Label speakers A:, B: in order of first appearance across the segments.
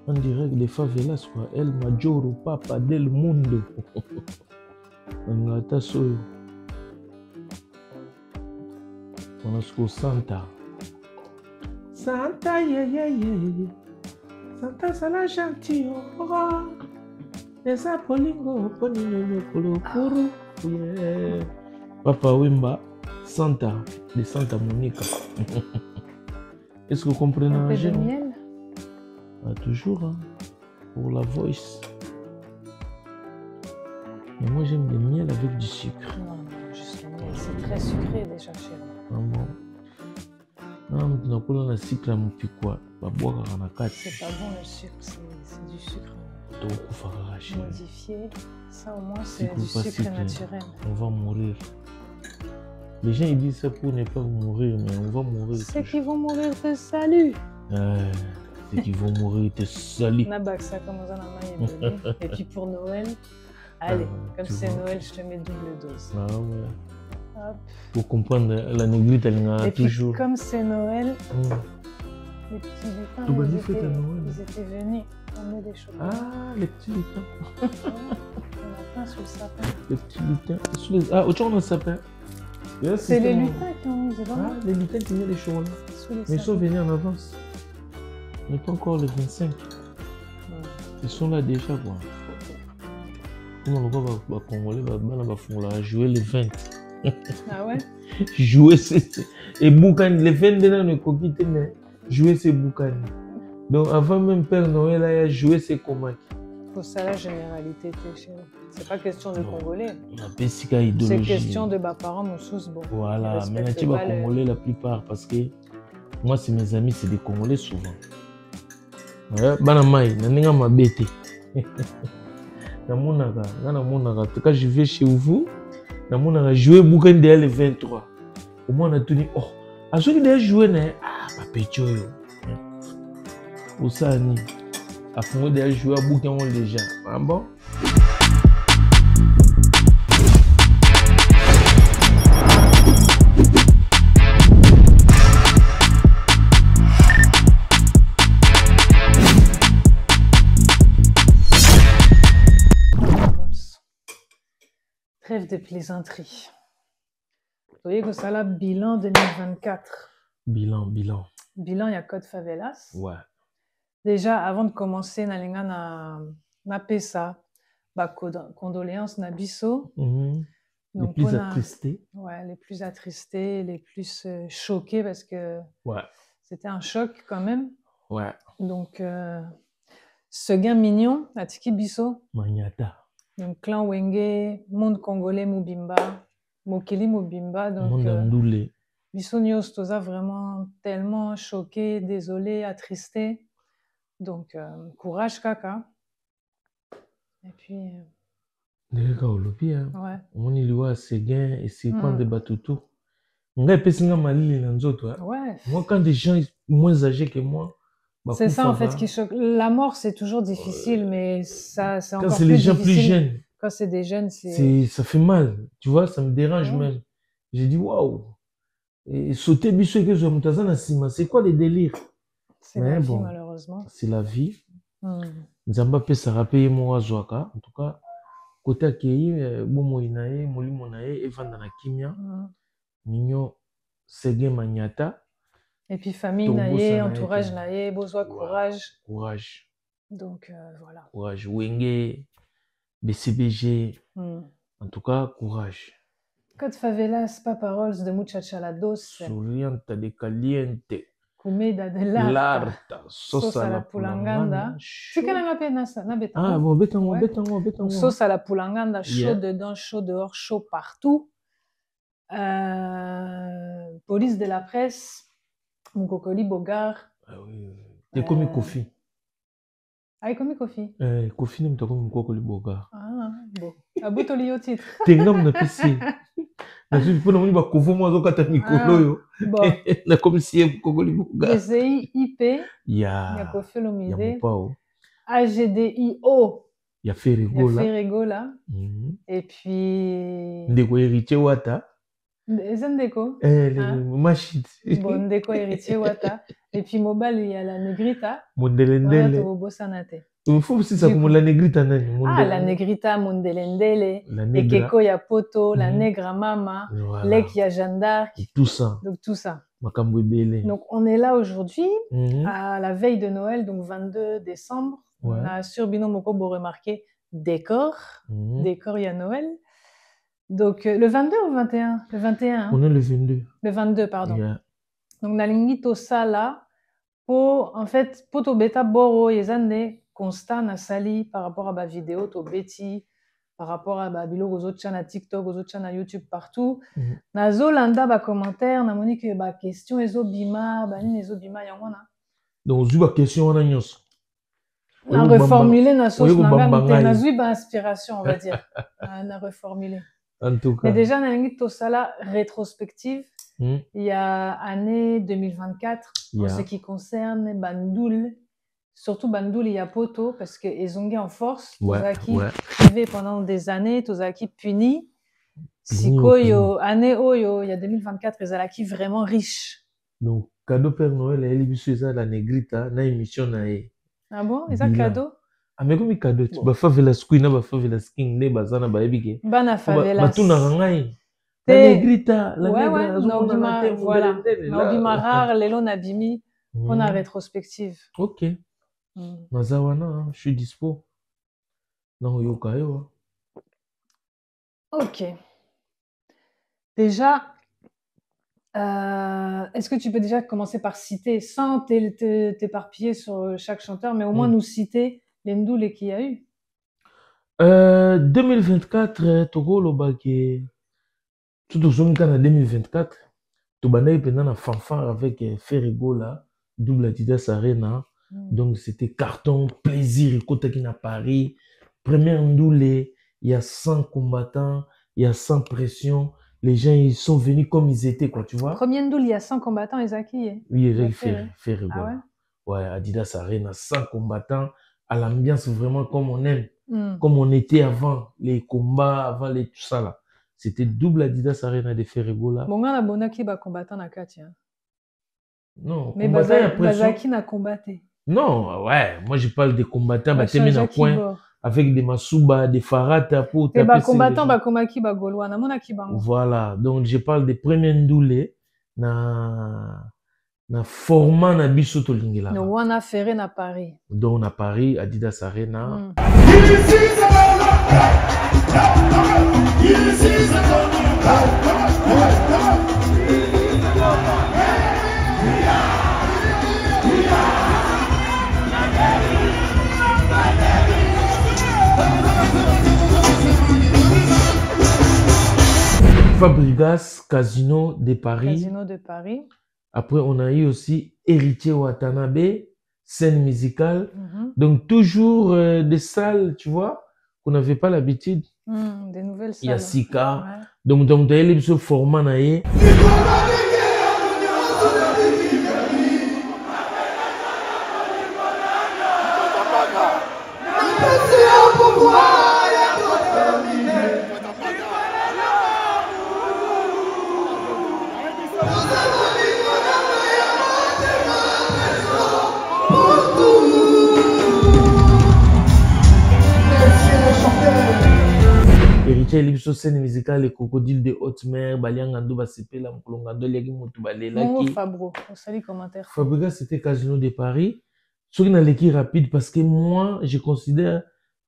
A: En direct des favelas, quoi. El Majoro Papa del Mundo. Ngata Soyo. Conozco Santa. Santa, yeah. Santa Sala Gentil. Esa Polingo, Ponino, Puru. Yeah. Papa Wimba, Santa, de Santa Monica. Est-ce que vous comprenez
B: Un peu de miel.
A: Ah, toujours, hein, pour la voice. Mais moi, j'aime le miel avec du sucre.
B: Non, juste le miel, c'est très sucré déjà chez nous.
A: Ah bon? Non, mais tu n'as pas le sucre, mais quoi? Bah, boire à la carte.
B: C'est pas bon le sucre, c'est du sucre
A: Modifié.
B: modifié. Ça au moins c'est du sucre naturel.
A: On va mourir. Les gens ils disent ça pour ne pas mourir, mais on va mourir.
B: Ceux qui vont mourir te saluent.
A: Ceux qui vont mourir te saluent.
B: Nabaksa comme ça et puis pour Noël, allez, comme c'est Noël, je te mets double dose.
A: Ah ouais.
B: Hop.
A: Pour comprendre la négrite, elle en a
B: et
A: toujours.
B: Puis, comme c'est Noël, les petits lutins, ils étaient venus emmener des chocolats.
A: Ah, les petits lutins.
B: On a plein sous le sapin.
A: Les petits lutins. Ah, autant on a le sapin.
B: C'est les lutins qui ont mis, c'est pas
A: Ah, les lutins qui ont mis les chocolats. Mais ils sont venus en avance. Mais pas encore le 25. Ils sont là déjà, quoi. Comment on va Congolais, on va jouer le 20.
B: Ah ouais?
A: Jouer et Boucan, les 20 ans ne coquillent, mais jouer ces Boucan. Donc avant même Père Noël, il a joué ses comacs.
B: Pour ça, la généralité, c'est pas question de Congolais.
A: C'est
B: question de parents Moussous. Bon,
A: voilà, mais tu vas Congolais la plupart parce que moi, c'est mes amis, c'est des Congolais souvent. Banamai, Naninga Mabete. En tout cas, je vais chez vous. On a joué Boucan dès le 23. Au moins, on a tenu. Oh, à ceux qui ont joué, ah, Papecho. Au Sani. À fond, déjà joué à Boucan déjà. Ah bon?
B: Trêve de plaisanterie. Vous voyez que ça là, bilan 2024.
A: Bilan.
B: Bilan, il y a Code Favelas.
A: Ouais.
B: Déjà, avant de commencer, nalinga na pesa, condoléances na biso.
A: Donc, les plus attristés.
B: Ouais, les plus attristés, les plus choqués parce que c'était un choc quand même.
A: Ouais.
B: Donc, ce gain mignon, Atiki Biso.
A: Magnata.
B: Donc, clan Wenge, monde congolais Mubimba, Mokili Mubimba. Donc,
A: monde Ndoulé.
B: Biso Nyos Toza vraiment tellement choqué, désolé, attristé. Donc, courage, Kaka. Et puis.
A: Ouais. On y voit ses gains et ses points de batuto. Moi, quand des gens moins âgés que moi.
B: C'est ça en fait qui choque. La mort, c'est toujours difficile, mais ça, c'est encore
A: plus difficile. Quand c'est les gens plus jeunes.
B: Quand c'est des jeunes,
A: ça fait mal. Tu vois, ça me dérange même. J'ai dit, waouh. Et sauter biso que c'est quoi les délires?
B: C'est la vie, malheureusement.
A: C'est la vie. Nzamba pe ça rappelle moi Zoaka. En tout cas, côté accueilli, Momo Inae, Molimo Nae, Evan na Kimia, Mignon, Segué Magnata.
B: Et puis famille Nae, entourage Nae, besoin courage.
A: Courage.
B: Donc voilà.
A: Courage. Wenge, BCBG. En tout cas, courage.
B: Code Favelas, Paparols de Muchacha la Dos.
A: Surianta de Caliente.
B: Comida de Larta. Sauce à la Pulanganda. Tu connais la peine ça?
A: Ah bon, béton.
B: Sauce à la Pulanganda, chaud dedans, chaud dehors, chaud partout. Police de la presse. Mukokoli Bogar.
A: Ah oui. T'es comme Kofi.
B: Ah, comme Kofi.
A: Kofi n'est pas comme Mukokoli Bogar.
B: Ah, bon. Abutoli au titre.
A: T'es comme na PC. Na suis pour nous ba Kofi moi zo kata mikolo yo.
B: Bon.
A: Na comme si Mukokoli Bogar.
B: DCI IP.
A: Ya
B: Kofi Lomide.
A: Ya pas.
B: AGDIO.
A: Ya Ferrigo là.
B: Ferrigo là. Et puis.
A: Ndeko héritier Wata.
B: Zendeko.
A: Machit.
B: Bon, Ndeko héritier Wata. Et puis mobile, il y a la Negrita.
A: Mondelendele. Il faut aussi ça comme la Negrita.
B: Ah, la Negrita, Mondelendele.
A: La
B: Et
A: Negra.
B: Keko ya Poto, la Negra Mama,
A: Voilà.
B: Lek ya Jeanne d'Arc.
A: Et tout ça.
B: Donc tout ça.
A: Makambo Ebele.
B: Donc on est là aujourd'hui, à la veille de Noël, donc 22 décembre.
A: Ouais.
B: On a sur Bino Moko beau remarquer décor. Décor, il y a Noël. Donc le 22 ou 21? Le 21.
A: On est le 22.
B: Le 22, pardon.
A: Yeah.
B: Donc nalingi to sala pour en fait pour to beta boro yezande constat na sali par rapport à ma vidéo to beti par rapport à babilo aux autres chaînes TikTok aux autres chaînes YouTube partout na zolanda ba commentaire na moni que ba question ezo bima ba ni ezo bima yangwana
A: donc zuba question on a nyos
B: na reformuler na sauce na zui ba inspiration on va dire na reformuler
A: en tout cas
B: mais déjà nalingi to sala rétrospective. Il y a année 2024 en ce qui concerne Bandoul, surtout Bandoul il y a Poto parce que Ezonge en force, Tozaki privé pendant des années, Tozaki puni. Sikoyo année Oyo, il y a 2024 Ezalaki vraiment riche.
A: Donc cadeau Père Noël et Elibisu eza la Negrita na émission na e.
B: Ah bon, eza cadeau?
A: Ah mais comme cadeau, ba favela squeen na ba favela skin ne bazana ba ebike.
B: Bana favela.
A: Ba tuna ngai. La Negrita, la
B: Negra, voilà. Naobima rare, Lelo Nabimi, on a rétrospective.
A: Ok. Nazawana, je suis dispo. Non, Yokayo.
B: Ok. Déjà, est-ce que tu peux déjà commencer par citer, sans t'éparpiller sur chaque chanteur, mais au moins nous citer les ndoules qu'il y a eu?
A: 2024, Togo Lobake. Tout au en 2024, tu as pendant fanfare avec Ferrigo là, double Adidas Arena. Donc c'était carton, plaisir, écoute qui à Paris. Première ndoulé, il y a 100 combattants, il y a 100 pression. Les gens ils sont venus comme ils étaient quoi, tu vois.
B: Première ndoulé, il y a 100 combattants, ils acquis.
A: Oui, avec Ferrigo.
B: Ah ouais?
A: Ouais, Adidas Arena, 100 combattants, à l'ambiance vraiment comme on aime, comme on était avant les combats, avant les tout ça là. C'était double Adidas Arena de Ferrigo là.
B: Bon, on a bonaki ba combattant na Katia.
A: Non,
B: mais Bazaki n'a combatté.
A: Non, ouais, moi je parle des combattants battements dans coin avec des Masuba, des Farata pour
B: taper. Et combattants ba komaki ba Gaulois na monaki bango.
A: Voilà, donc je parle des premiers ndoulé na format na biso to lingela.
B: No wana ferré na Paris.
A: Donc na Paris Adidas Arena. Fabregas, Casino de Paris.
B: Casino de Paris.
A: Après, on a eu aussi Héritier Watanabe, scène musicale. Donc, toujours des salles, tu vois, qu'on n'avait pas l'habitude.
B: Des nouvelles salles.
A: Il y a Sika. Ouais. Donc, tu as eu ce format. Héritier Lipso scène musicale les crocodiles de haute mer Baliangando Basepela Mkolongando Liagi Motu Balelaki.
B: Fabro, salut commentaire.
A: Fabregas c'était Casino de Paris. Ce qui n'a l'équipe rapide parce que moi je considère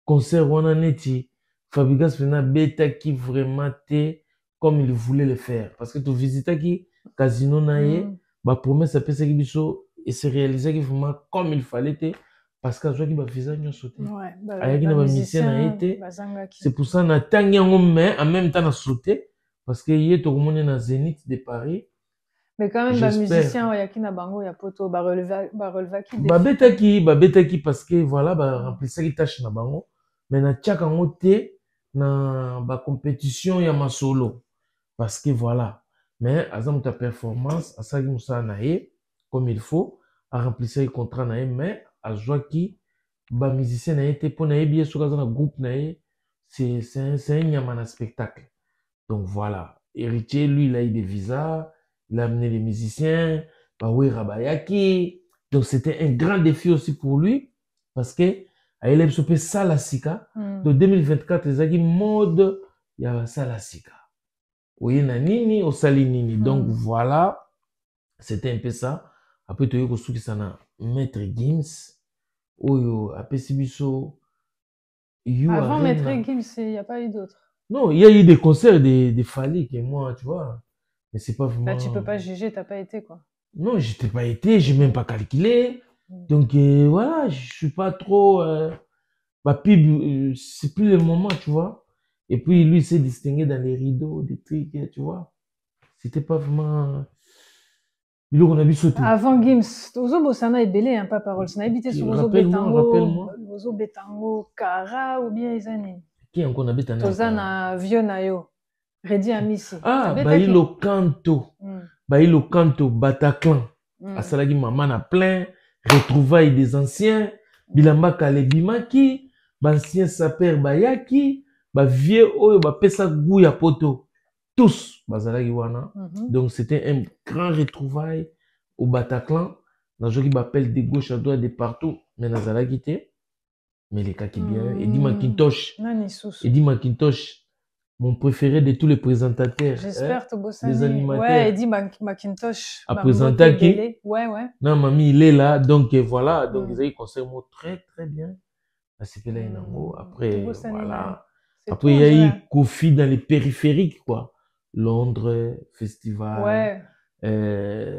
A: concert Wana Neti Fabregas fena bêta qui vraiment était comme il voulait le faire parce que tu visites qui Casino naie ba promesse après ça qui biso et se réaliser qui vraiment comme il fallait te parce que je qui ba visa nyo sauter
B: ouais
A: ayaki na ba musicien na été c'est pour ça na tangi yango mais en même temps na sauter parce que hier to komone na Zénith de Paris
B: mais quand même ba musicien ayaki na bango ya poto ba relevaki
A: ba betaki parce que voilà ba remplissaki tâche na bango mais na tchaka ngo te na ba compétition ya masolo parce que voilà mais azam ta performance asaki musa na ye comme il faut a remplissaki contrat na ye mais azwaki ba musicien na été pour na bien sur un groupe na c'est un nyama spectacle donc voilà Héritier lui il a eu des visas il a amené les musiciens Bawera Bayaki. Donc c'était un grand défi aussi pour lui parce que il a eu ça la sika. Donc 2024 les agi mode il y a ça la sika. Oui na nini au sali nini. Donc voilà, c'était un peu ça. Après tu as eu ça na Maître Gims. Oyo après Sibiso.
B: Avant Maître Gims, il n'y a pas eu d'autres.
A: Non, il y a eu des concerts des Fali que moi, tu vois. Mais c'est pas vraiment.
B: Là, tu peux pas juger, t'as pas été quoi.
A: Non, je n'ai pas été, j'ai même pas calculé. Donc voilà, je suis pas trop. Ma pub, c'est plus le moment, tu vois. Et puis lui, il s'est distingué dans les rideaux, des trucs, tu vois. C'était pas vraiment. Il on a vu sauter.
B: Avant Gims, Ozo Bossana est belé, hein, pas parole. Ça n'a habité sur Ozo Betango, Ozo Betango, Kara ou bien Izani.
A: Qui encore habite en
B: Tozana Vionayo, Redi Amisi.
A: Ah, Bailo Kanto. Bailo Kanto, Bataclan. Asalagi maman a plein. Retrouvailles des anciens. Bilamba Kalebimaki. Ancien saper Bayaki. Vieux Oyo, Pesa Gouya Poto. Tous, Bazalagi Wana. Donc c'était un grand retrouvaille au Bataclan. Dans le jeu qui m'appelle de gauche à droite, de partout. Mais Nazalagi te. Mais les cas qui bien. Eddie Macintosh. Eddie Macintosh. Mon préféré de tous les présentateurs.
B: J'espère,
A: les animateurs.
B: Ouais, Eddie Macintosh.
A: À présenter qui?
B: Ouais.
A: Non, mamie, il est là. Donc, voilà. Donc, ils ont eu conseil très, très bien. Là, Inango. Après, voilà. Après, il y a eu Kofi dans les périphériques, quoi. Londres, festival.
B: Ouais.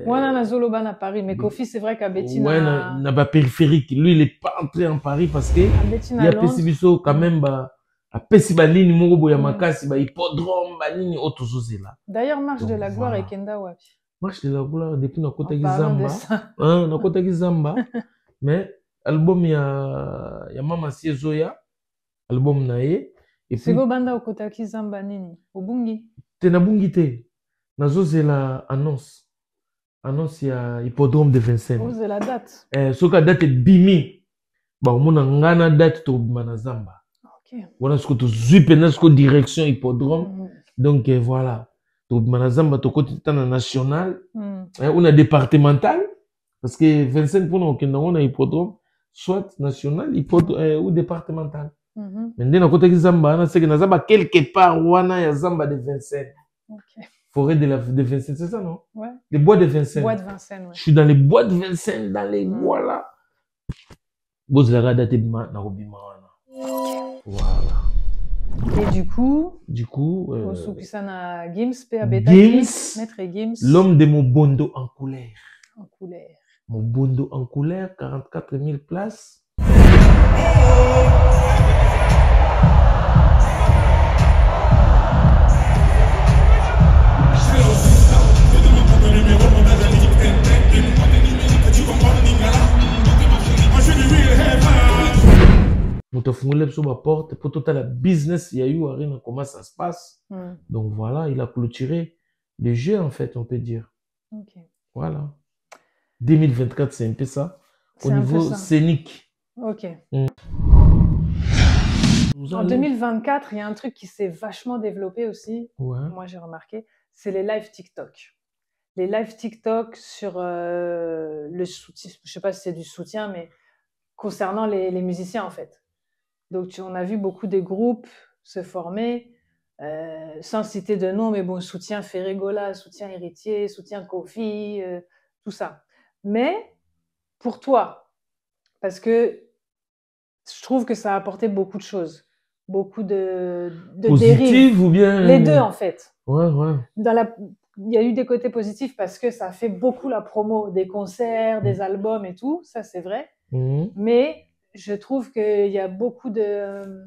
B: Moi, on a Zoloban à Paris, mais Kofi, c'est vrai qu'à Bettina.
A: Ouais, n'a pas périphérique. Lui, il n'est pas entré en Paris parce que il y a Pessibiso quand même, a Pessiba ligne, Mogo Yamakasi, hippodrome, ligne, autre chose là.
B: D'ailleurs, Marche de la Gloire et Kenda Wapi.
A: Marche de la Gloire, depuis Nakota Gizamba. Nakota Gizamba. Mais, album, il y a Mama Siezoya, album nae.
B: C'est go banda Okota Gizamba nini, Obungi.
A: Tena Bungi te. Nazo c'est la annonce. Annonce, il y a hippodrome de Vincennes.
B: Oh, c'est la date.
A: Soka date bimi. Bah, on a ngana date to Manazamba. Voilà ce que tu as direction hippodrome. Donc voilà. Donc Manazamba to côté national. On a départemental. Parce que Vincennes pour nous on a hippodrome soit national ou départemental. Maintenant côté Zamba, c'est que Nazamba quelque part wana ya Zamba de Vincennes. Forêt de Vincennes, c'est ça non?
B: Ouais.
A: Les bois de Vincennes.
B: Bois de Vincennes, ouais.
A: Je suis dans les bois de Vincennes, dans les bois là. Bon, c'est la radate de Narobima. Voilà.
B: Et du coup,
A: Gims, l'homme de Mobondo en couleur.
B: En couleur.
A: Mobondo en couleur, 44 000 places. Nous t'avons fumé sur ma porte pour tout la business, il y a eu rien comment ça se passe. Donc voilà, il a clôturé le jeu en fait, on peut dire. Voilà. 2024, c'est un peu ça. Au niveau scénique.
B: Ok. En 2024, il y a un truc qui s'est vachement développé aussi. Moi, j'ai remarqué, c'est les live TikTok. Les live TikTok sur le soutien, je sais pas si c'est du soutien, mais concernant les musiciens en fait. Donc, on a vu beaucoup de groupes se former, sans citer de nom, mais bon, soutien Ferregola, soutien Héritier, soutien Kofi, tout ça. Mais, pour toi, parce que je trouve que ça a apporté beaucoup de choses, beaucoup de dérives.
A: Ou bien...
B: Les deux, en fait.
A: Ouais.
B: Il y a eu des côtés positifs parce que ça a fait beaucoup la promo des concerts, des albums et tout, ça c'est vrai. Mais... je trouve qu'il y a beaucoup de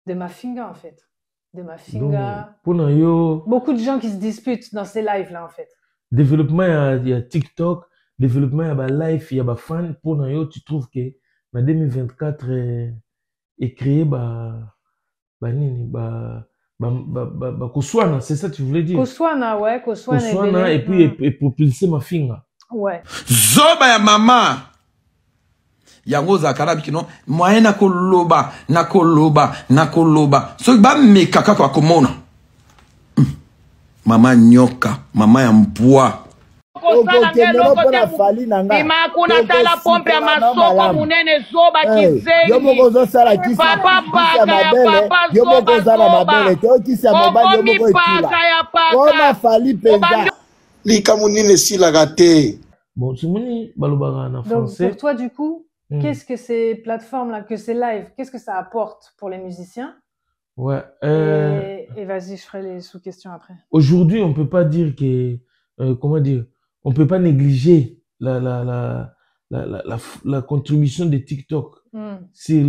B: Mafinga, en fait. De Mafinga. Beaucoup de gens qui se disputent dans ces lives-là, en fait.
A: Développement, il y a TikTok. Développement, il y a live, il y a fan. Pour nous, tu trouves que en 2024, est créé Koswana, c'est ça que tu voulais dire?
B: Koswana, ouais.
A: Koswana, et puis et propulser Mafinga.
B: Ouais.
C: Zoba ya mama! Yango zakara bikino moyen nakoloba so ba mekaka kwa komona mama nyoka mama ya mpwa
D: okokende no mpona fali na nga
E: imakuna tala pompe ya masoko munene zoba kizengi
D: yo moko ozosala kisi ya mabele yo moko oza na mabele te okisi ya mobali yo moko etula koma fali mpenza
F: likambo nini esilaka te.
A: Bon, Simoni balobaka na français.
B: Donc pour toi du coup, qu'est-ce que ces plateformes-là, que ces lives, qu'est-ce que ça apporte pour les musiciens?
A: Ouais.
B: Et vas-y, je ferai les sous-questions après.
A: Aujourd'hui, on peut pas dire que, comment dire, on peut pas négliger la contribution de TikTok sur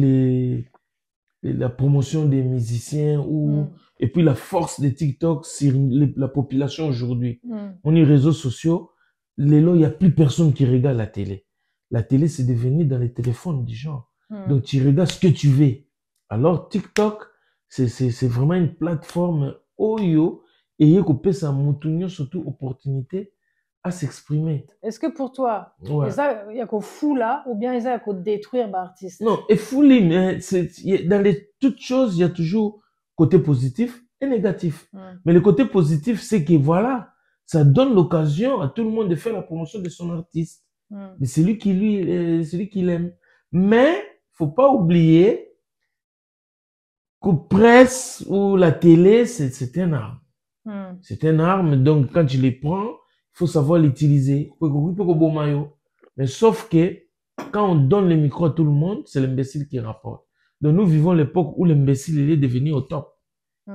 A: la promotion des musiciens ou et puis la force de TikTok sur la population aujourd'hui. On est réseaux sociaux. Il n'y a plus personne qui regarde la télé. La télé, c'est devenu dans les téléphones des gens. Donc, tu regardes ce que tu veux. Alors, TikTok, c'est vraiment une plateforme Oyo et il y a surtout opportunité à s'exprimer.
B: Est-ce que pour toi, il y a qu'au fou là ou bien il y a qu'au détruire l'artiste?
A: Non, et fou, mais dans toutes choses, il y a toujours côté positif et négatif. Mais le côté positif, c'est que voilà, ça donne l'occasion à tout le monde de faire la promotion de son artiste, de celui qui l'aime. Mais faut pas oublier que presse ou la télé, c'est une arme. C'est une arme, donc quand tu les prends, il faut savoir l'utiliser. Mais sauf que quand on donne le micro à tout le monde, c'est l'imbécile qui rapporte. Donc nous vivons l'époque où l'imbécile il est devenu au top.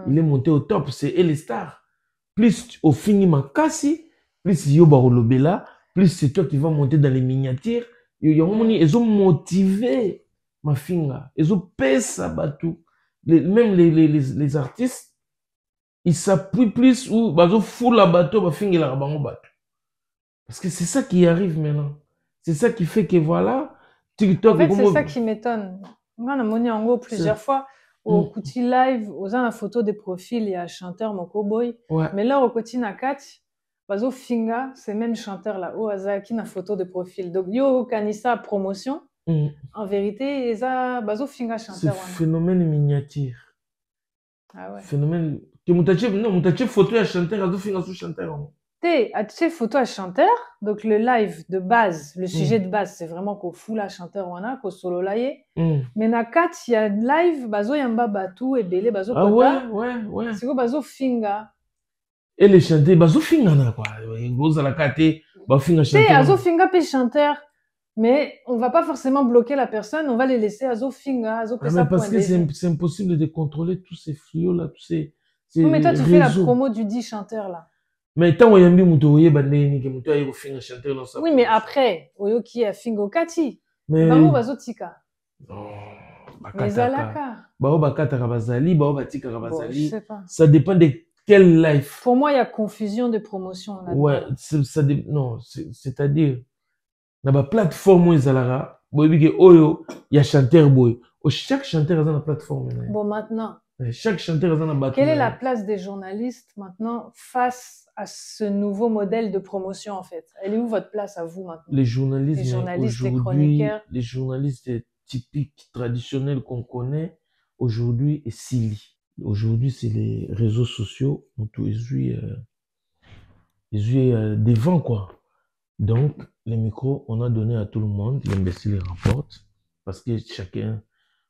A: Il est monté au top, c'est les stars. Plus au fini makasi, plus yoba olobela, plus c'est toi qui vas monter dans les miniatures. Ils ont motivé ma finga. Ils ont pèsé batou. Même les artistes, ils s'appuient plus ou ils font la bateau, ils font la bateau. Parce que c'est ça qui arrive maintenant. C'est ça qui fait que voilà, TikTok.
B: En fait, c'est ça qui m'étonne. Moi, on a monné en gros plusieurs fois. Au Kuti Live, aux la photo des profils, il y a chanteur mon cowboy. Mais là, au Kuti Nakat, bazo finga, c'est même chanteur là, au Azaki na photo de profil. Donc, yo kanisa promotion. En vérité, ça bazo finga chanteur.
A: C'est phénomène miniature.
B: Ah ouais.
A: Phénomène. Que moutache photo à chanteur, bazo finga sous chanteur.
B: As-tu photo à chanteur? Donc, le live de base, le sujet de base, c'est vraiment qu'on fout la chanteur ou qu'on solo laye. Mais na kat, il y a live, bazo yamba batou et belé, bazo
A: kota. Ah ouais.
B: C'est quoi bazo finga?
A: Et les chanteurs, bazo finga na quoi? Goza la kate, bazo finga chanteur.
B: Bazo finga pe chanteur. Mais on va pas forcément bloquer la personne, on va les laisser azo finga, azo que ça.
A: Parce que c'est impossible de contrôler tous ces fléaux là, tous ces.
B: Non, mais toi, tu fais la promo du dit chanteur là.
A: Mais tant qu'on y a mis Moutouye, Bandéni, que Moutouye a fait un chanteur dans sa.
B: Oui, mais après, Oyo qui a fingo Kati. Mais. Bamo Bazotika.
A: Non.
B: Mais Zalaka.
A: Bao Bakata Rabazali, Bao Batika Rabazali.
B: Je sais pas.
A: Ça dépend de quel live.
B: Pour moi, il y a confusion de promotion.
A: Ouais, non, c'est-à-dire, dans la plateforme où ils allaient, Oyo, il y a chanteur boy. Chaque chanteur est dans la plateforme.
B: Bon, maintenant.
A: Chaque chanteur est dans la plateforme.
B: Quelle est la place des journalistes maintenant face à ce nouveau modèle de promotion en fait? Elle est où votre place à vous maintenant?
A: Les journalistes,
B: les chroniqueurs.
A: Les journalistes typiques, traditionnels qu'on connaît, aujourd'hui, est silly. Aujourd'hui, c'est les réseaux sociaux, ils devant quoi. Donc, les micros, on a donné à tout le monde, l'imbécile les rapporte, parce que chacun,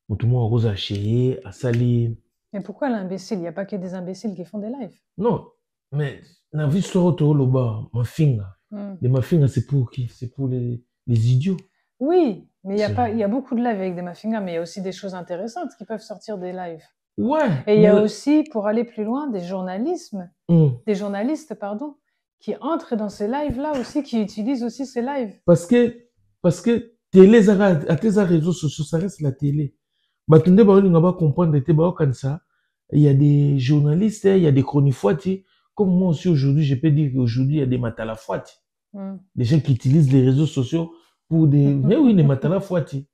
A: tout le monde rose à chier, à salir.
B: Mais pourquoi l'imbécile? Il n'y a pas que des imbéciles qui font des lives.
A: Non, mais la vie sur le bas, ma finga. Les mafingas, c'est pour qui? C'est pour les idiots.
B: Oui, mais il y a beaucoup de lives avec des mafingas, mais il y a aussi des choses intéressantes qui peuvent sortir des lives.
A: Ouais.
B: Et il y a aussi, pour aller plus loin, des journalistes, qui entrent dans ces lives-là aussi, qui utilisent aussi ces lives.
A: Parce que télé, à tes réseaux sociaux, ça reste la télé. Il y a des journalistes, il y a des chroniqueurs. Comme moi aussi aujourd'hui, je peux dire qu'aujourd'hui, il y a des matalafouati. Des gens qui utilisent les réseaux sociaux pour des... Mais oui, des matalafouati.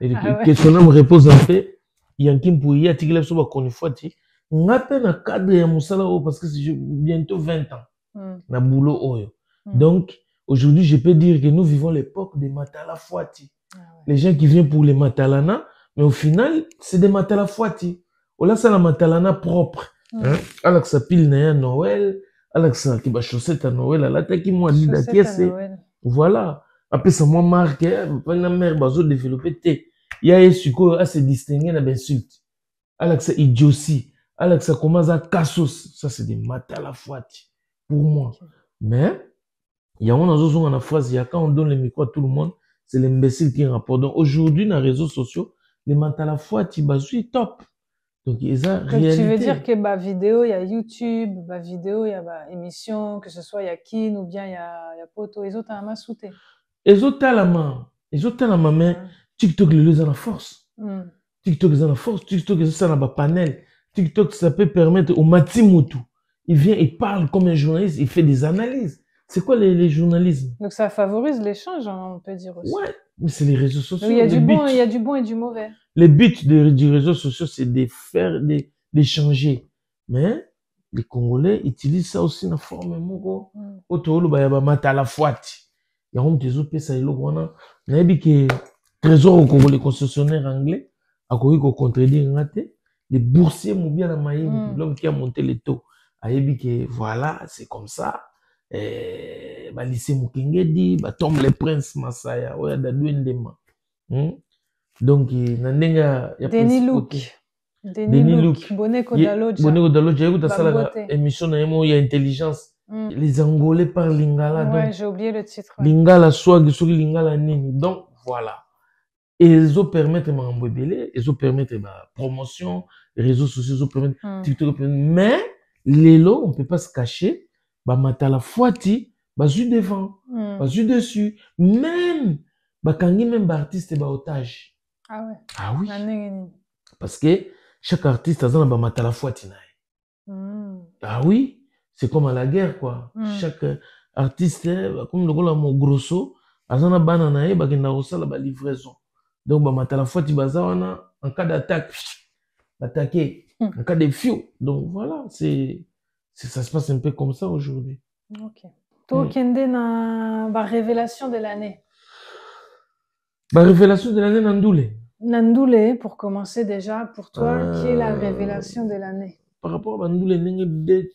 A: Que son âme repose en paix. Il y a un qui pour y a tigre sur la chroniqueuati. On a peine à cadre à Moussala parce que c'est bientôt 20 ans. Na boulot oyo. Donc, aujourd'hui, je peux dire que nous vivons l'époque des matalafouati. Les gens qui viennent pour les matalana, mais au final, c'est des matalafouati. Là, c'est la matalana propre. Alors que ça pile na Noël, Alexa qui va chaussette à Noël là qui moi dit c'est voilà après ça moi marque pas la mère bazo développer té il y a suko à se distinguer na insulte Alexa idiotie Alexa commence à cassos ça c'est des maths à la fois pour moi mais il y a une phrase il y a quand on donne le micro à tout le monde c'est l'imbécile qui rapporte donc aujourd'hui dans les réseaux sociaux les maths à la fois tu bazo top. Donc, tu veux
B: dire que bah vidéo, il y a YouTube, bah vidéo, il y a bah émission, que ce soit il y a Kin ou bien il y a Poto, les autres à la sauté.
A: Les autres à la main, mais TikTok les a la force. TikTok les a la force, TikTok ça n'a pas panel. TikTok ça peut permettre au Matimutu. Il vient, il parle comme un journaliste, il fait des analyses. C'est quoi les journalismes? Donc
B: ça favorise l'échange, on peut dire aussi.
A: Ouais, mais c'est les réseaux sociaux.
B: Donc, il y a du bon, il y a du bon et du mauvais.
A: Le but du réseau social, c'est de faire, d'échanger. Mais les Congolais utilisent ça aussi dans la forme moko. Autour de la mata à la fois. Il y a des autres pays, ça y est, on a dit que trésor au Congo, les concessionnaires anglais, a couru qu'on contredit les boursiers m'ont bien la maille, l'homme qui a monté les taux. A dit que voilà, c'est comme ça. Bah, lycée Mukengedi, bah, Tom le Prince Masaya, ouais, d'Adouendema. Donc, Nandenga,
B: il y a Denis Look, Boneko Daloja.
A: Boneko Daloja, écoute, ça, la émission, il y a intelligence. Les Angolais parlent Lingala.
B: Ouais, j'ai oublié le titre.
A: Ouais. Lingala, Swag, Lingala, Nini. Donc, voilà. Et ils ont permis de m'embobéler, ils ont permis de promotion, les réseaux sociaux, ils ont permis TikTok, mais, les lots, on ne peut pas se cacher. Bah, matala fouati, bah, ju devant, bah, ju dessus. Même, bah, quand il y a même artiste, bah, otage.
B: Ah ouais.
A: Ah oui. Parce que chaque artiste a un matala fouati. Ah oui. C'est comme à la guerre, quoi. Chaque artiste, comme le gars, mon grosso, a un banana, bah, il a aussi la livraison. Donc, bah, matala fouati, bah, ça, on a, en cas d'attaque, attaquer. En cas de fiou. Donc, voilà, ça se passe un peu comme ça aujourd'hui.
B: Ok. Toi, Kende, na révélation de l'année.
A: Révélation de l'année, Nandoulé.
B: Nandoulé, pour commencer déjà, pour toi, qui est la révélation de l'année? Par
A: rapport à Nandoulé, Nengue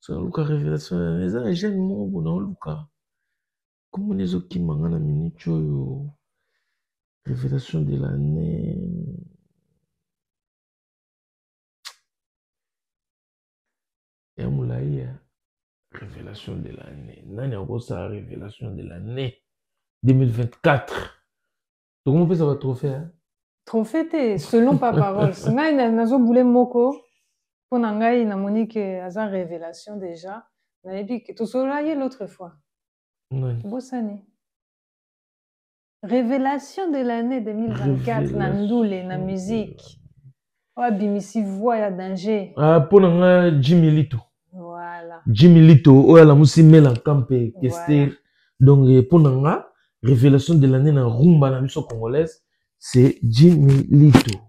A: c'est la révélation de l'année. C'est un jeune mot, non, Luka. Comment les autres qui m'ont en minute, révélation de l'année. Et Moulaï, révélation de l'année. Nani encore ça, révélation de l'année 2024. Donc, comment ça va trophée?
B: Trophée, t'es selon pas parole. Si ngai nazo boule moko, pour ngai na monique aza révélation déjà. Na dit que tout cela y est l'autre fois. Bossani. Révélation de l'année 2024, Nandoulé, na musique. Ouais, bimisi voix ya danger.
A: Ah, pour ngai Jimmy Lito.
B: Voilà.
A: Jimmy Lito, ouais, la musique mêle en campé, Kester. Donc, pour nanga, révélation de l'année dans rumba la musique congolaise, c'est Jimmy Lito.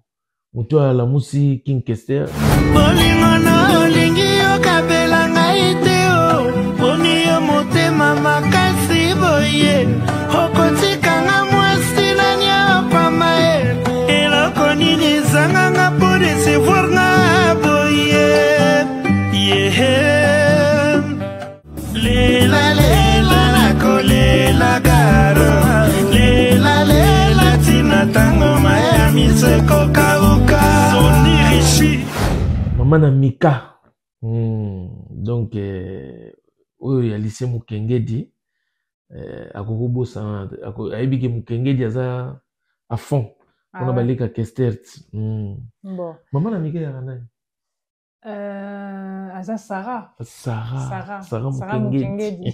A: On tourne la musique King Kester.
G: Bolingona olingi okabela ngai te o, poni yo motema makasi boye, okotikanga mwasi na nyapama e, eloko nini zanganga po recevoir nga boye. Lela lela nakolela garo, lela lela tina tango maya miseko kauka. Soni richi.
A: Maman na Mika. Donc, il y a lycée Mukengedi. À Kokobo, à Ebike Mukengedi, à fond. On a balé à Kestert.
B: Bon.
A: Maman na Mika, il y a un
B: Aza Sarah
A: Mukengedi.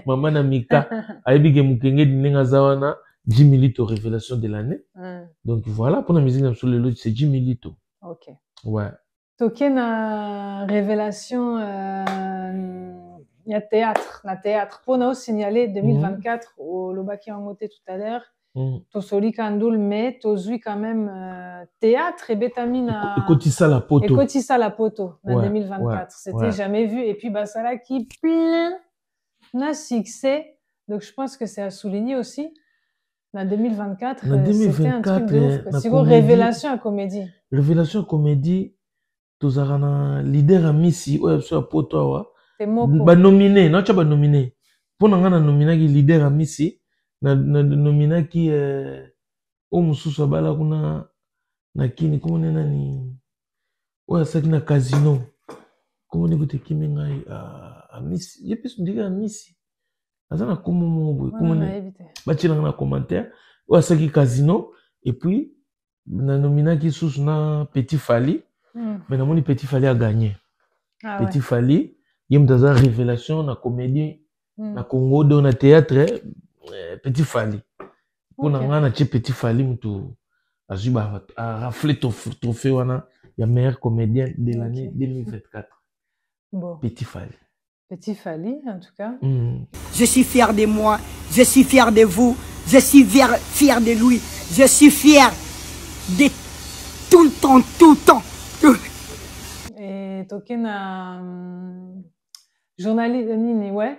A: Maman na Mika, Aibige Mukengedi Nengazawana, Jimmy Lito, révélation de l'année. Donc voilà, pour la musique sur le lot, c'est Jimmy Lito.
B: Ok.
A: Ouais.
B: Token révélation, il y a théâtre. Pour nous signaler 2024 au Lobaki Angoté tout à l'heure. Tosoli Kandoul, mais Tozui quand même théâtre et Bétamine.
A: Ekotissa la
B: poto en 2024. C'était jamais vu. Et puis Basala qui plein n'a succès. Donc je pense que c'est à souligner aussi. En 2024, c'était un truc de ouf. C'est une révélation à comédie.
A: Révélation à comédie, tozalaka na leader ya misi oyo biso ya poto awa
B: banominé
A: naotya banominé mpo na ngai na nominaki leader ya misi na nominaki oyo mosusu abala kuna na kini komone nani oyo asaki na casino komone kote kimi ngai amisi ye mpe ndenge ya misi aza na kombo moko boye komone batielanga na commentaire oyo asaki casino et puis na nominaki susu na Petit Fally mais namoni Petit Fally a gagné Petit Fally ye moto aza révélation na comédie na Congo do na théâtre Petit Fally mpo na ngai na tie Petit Fally moto azwi rafle trophée wana ya meilleur comédien de l'année 2024 Petit Fally.
B: Petit Fally, en tout cas.
H: Je suis fier de moi, je suis fier de vous, je suis fier de lui, je suis fier de tout le temps.
B: Et Tokena,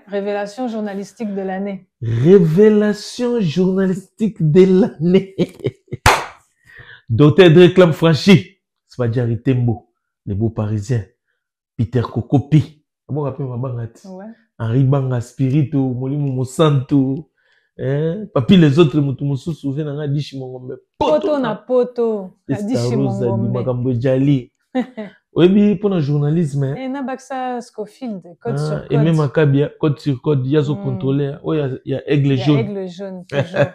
B: révélation journalistique de l'année.
A: Révélation journalistique de l'année. Docteur de réclame franchi. C'est pas Jerry Tembo, les beaux parisiens. Peter Kokopi. Bon, rappelle ma bangati. Henri Banga Spirito, Molimo Monsanto. Papi les autres, Mutumosu, souviens, on a dit Chimongombe.
B: Poto na poto.
A: A dit Chimongombe. Makambo Jali. Oui, pour le journalisme.
B: Et Nabaxa Scofield, code sur code.
A: Et même Akabia, code sur code, il y a ce contrôleur. Oh, il y a aigle jaune.
B: Aigle jaune, toujours.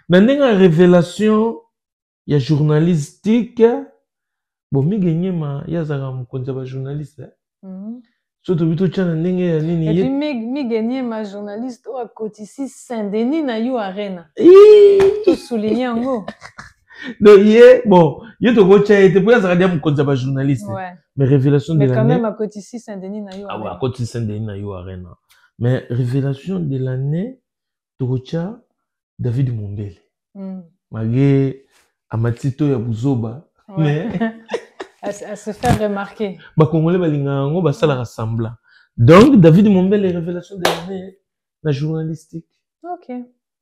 A: Dans une révélation, il y a journalistique. Bon, mi gagné ma, il y a ça comme journaliste. Surtout plutôt tchana nenge ya nini.
B: Et puis mi gagné ma journaliste au à côté ici Saint-Denis na yo arena. Tout souligné en haut.
A: Donc bon, il te go tcha était pour ça dire mon konza journaliste. Mais révélation de l'année.
B: Mais quand même à côté ici Saint-Denis na yo arena.
A: Ah ouais, à côté Saint-Denis na yo arena. Mais révélation de l'année, Togocha David Mombele. Malgré Amatito ya Buzoba. Mais
B: à se faire remarquer.
A: Bah Congolais balingango bah ça la rassemble. Donc David Mombele révélation de l'année la journalistique.
B: OK.